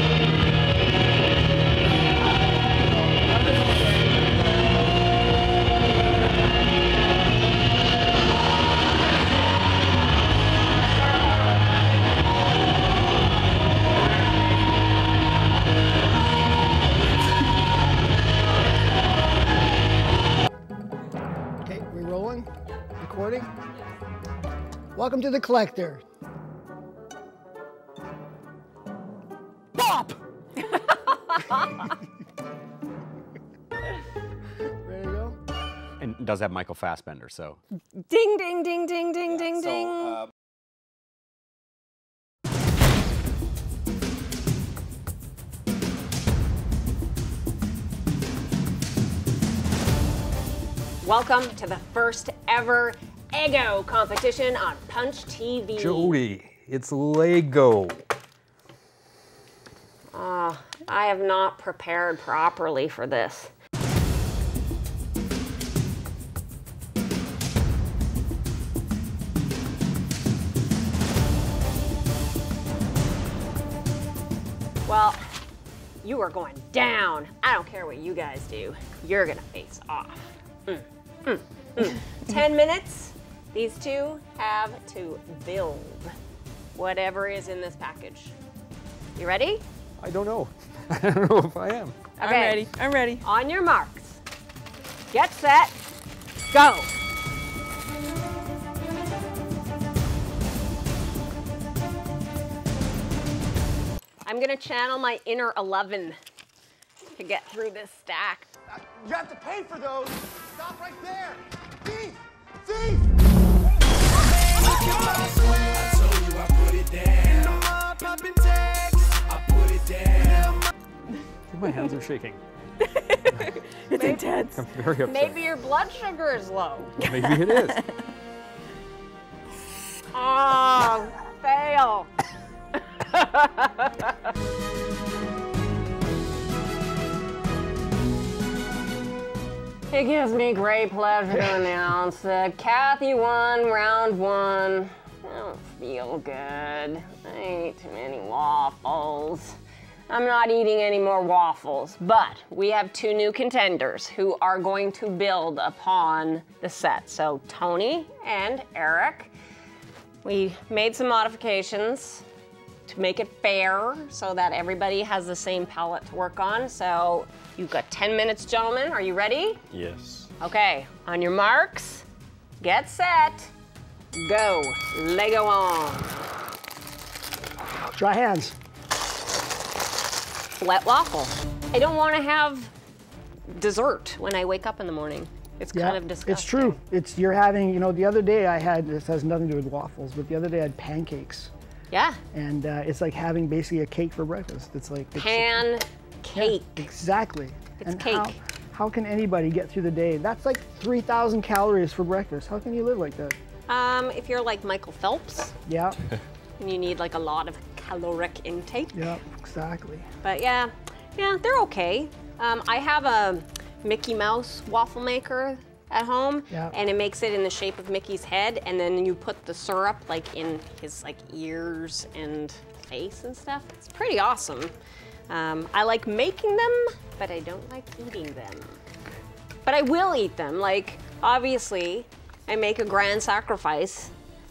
Recording. Welcome to the Collector. Bop! Ready to go? And it does have Michael Fassbender, so. Ding, ding, ding, ding, ding, ding, ding. Welcome to the first ever Eggo competition on Punch TV. Jody, it's Lego. I have not prepared properly for this. Well, you are going down. I don't care what you guys do. You're gonna face off. 10 minutes. These two have to build whatever is in this package. You ready? I don't know. I don't know if I am. Okay. I'm ready. On your marks. Get set. Go. I'm gonna channel my inner 11 to get through this stack. You have to pay for those. Stop right there. Thief! Thief! I told you I put it down. My hands are shaking. It's intense. I'm very upset. Maybe your blood sugar is low. Maybe it is. Oh, fail. It gives me great pleasure to announce that Kathy won round 1. I don't feel good. I ate too many waffles. I'm not eating any more waffles, but we have 2 new contenders who are going to build upon the set. So Tony and Eric, we made some modifications to make it fair so that everybody has the same palette to work on. So you've got 10 minutes, gentlemen. Are you ready? Yes. Okay, on your marks, get set, go. Lego on. Dry hands. Wet waffle. I don't want to have dessert when I wake up in the morning. It's kind of disgusting. It's true. You're having, the other day I had, this has nothing to do with waffles, but the other day I had pancakes. Yeah. And it's like having basically a cake for breakfast. It's like cake. Yeah, exactly. It's and cake. How can anybody get through the day? That's like 3,000 calories for breakfast. How can you live like that? If you're like Michael Phelps. Yeah. And you need like a lot of caloric intake. Yeah, exactly. But yeah, they're okay. I have a Mickey Mouse waffle maker at home, and it makes it in the shape of Mickey's head, and then you put the syrup like in his like ears and face and stuff. It's pretty awesome. I like making them, but I don't like eating them. But I will eat them. Like, obviously, I make a grand sacrifice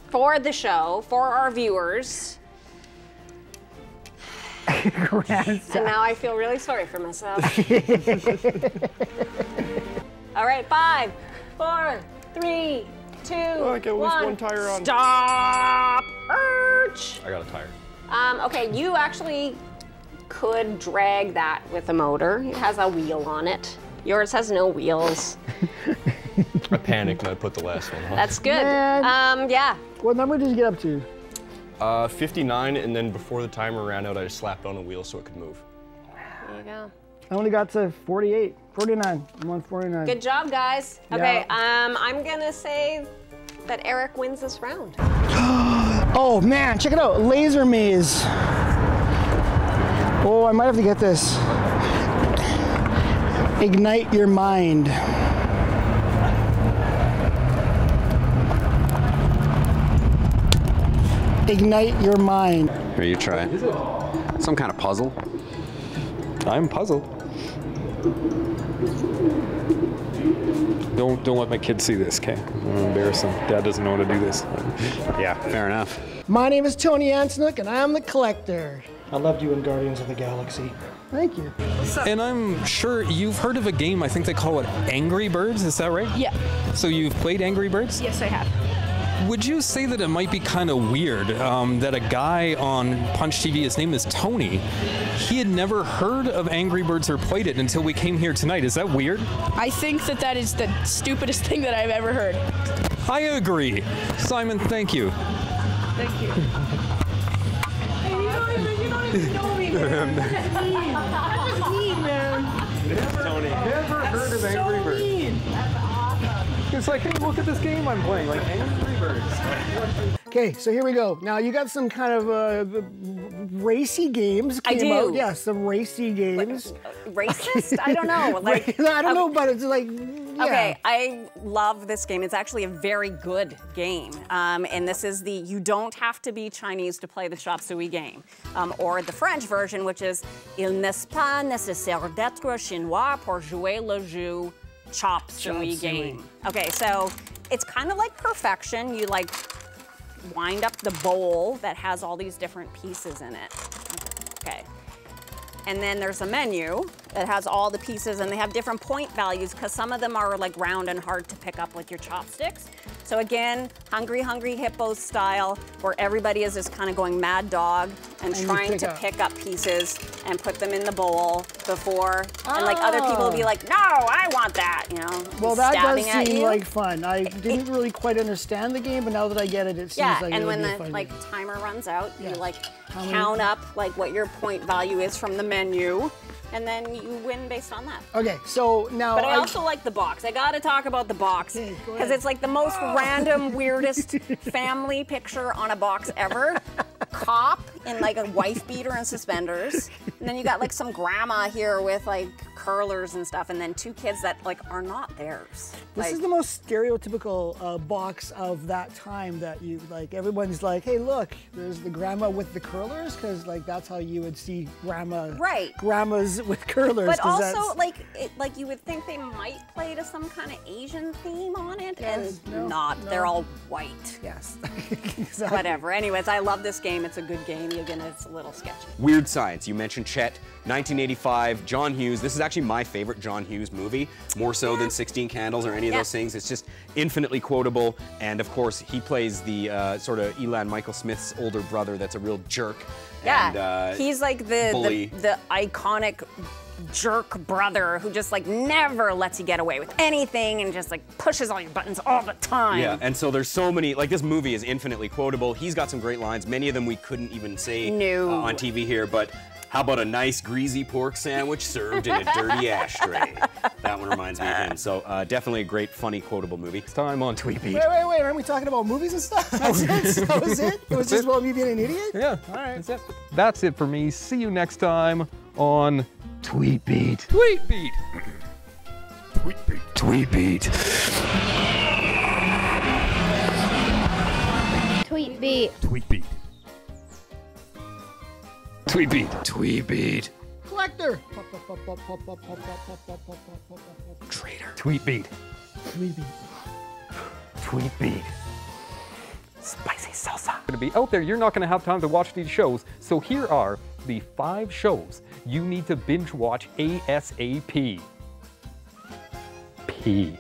for the show, for our viewers. And now I feel really sorry for myself. All right, 5, 4, 3, 2, Oh, I got at least 1 tire on. Stop! Urge! I got a tire. Okay, you actually could drag that with a motor. It has a wheel on it. Yours has no wheels. I panicked and I put the last one on. That's good. Man. Yeah. What number did you get up to? 59, and then before the timer ran out, I just slapped on a wheel so it could move. There you go. I only got to 48, 49. I'm on 49. Good job, guys. Yeah. Okay, I'm gonna say that Eric wins this round. Oh man, check it out, laser maze. Oh, I might have to get this. Ignite your mind. Ignite your mind. Here, you try it. Some kind of puzzle. I'm puzzled. Don't let my kids see this, okay? I'm gonna embarrass them. Dad doesn't know how to do this. Yeah, fair enough. My name is Tony Ansnook, and I am the Collector. I loved you in Guardians of the Galaxy. Thank you. And I'm sure you've heard of a game, I think they call it Angry Birds, is that right? Yeah. So you've played Angry Birds? Yes, I have. Would you say that it might be kind of weird that a guy on Punch TV, his name is Tony, he had never heard of Angry Birds or played it until we came here tonight? Is that weird? I think that is the stupidest thing that I've ever heard. I agree. Simon, thank you. Thank you. Tony, never heard of Angry Birds. It's like, hey, look at this game I'm playing, like Angry Birds. Okay, so here we go. Now you got some kind of racy games. I do. Out. Yeah, some racy games. Racist? I don't know. Like, I don't know, but it's like, yeah. Okay, I love this game. It's actually a very good game. And this is the you don't have to be Chinese to play the chop suey game. Or the French version, which is Il n'est pas nécessaire d'être chinois pour jouer le jeu chop suey game. Okay, so it's kind of like Perfection. You like wind up the bowl that has all these different pieces in it. Okay. And then there's a menu that has all the pieces, and they have different point values because some of them are like round and hard to pick up with your chopsticks. So again, Hungry Hungry Hippos style, where everybody is just kind of going mad dog and trying to pick up pieces and put them in the bowl before, and like other people will be like, no, I want that, you know. Well, that does seem like fun. I didn't really quite understand the game, but now that I get it, it seems like and it would when be a the fun like game. timer runs out, you like count up like what your point value is from the menu. and then you win based on that. Okay, so now. But I also like the box. I gotta talk about the box because it's like the most random, weirdest family picture on a box ever. Cop in like a wife beater and suspenders, and then you got like some grandma here with like curlers and stuff, and then two kids that like are not theirs. This is the most stereotypical box of that time that you like. Everyone's like, "Hey, look, there's the grandma with the curlers," because like that's how you would see grandmas with curlers. But also, like you would think they might play to some kind of Asian theme on it, and not. They're all white. Yes. Exactly. Whatever. Anyways, I love this game. It's a good game. Again, it's a little sketchy. Weird Science. You mentioned Chet, 1985, John Hughes. This is actually my favorite John Hughes movie, more so than 16 Candles or any of those things. It's just infinitely quotable. And of course, he plays the sort of Elan Michael Smith's older brother that's a real jerk. Yeah, and, he's like the iconic jerk brother who just like never lets you get away with anything and just like pushes all your buttons all the time. Yeah, and so there's so many, like this movie is infinitely quotable. He's got some great lines. Many of them we couldn't even say on TV here, but how about a nice greasy pork sandwich served in a dirty ashtray? That one reminds me of him. So definitely a great, funny, quotable movie. It's time on Tweet Beat. Wait, aren't we talking about movies and stuff? That's it? That was it? It was just about me being an idiot? Yeah. All right. That's it. That's it for me. See you next time on Tweet Beat. Tweet Beat. Tweet Beat. Tweet Beat. Tweet Beat. Tweet Beat. Tweet Beat. Tweet Beat. Collector. Traitor. Tweet Beat. Tweet Beat. Tweet Beat. Spicy salsa. To be out there, you're not going to have time to watch these shows. So here are the 5 shows you need to binge watch ASAP. P.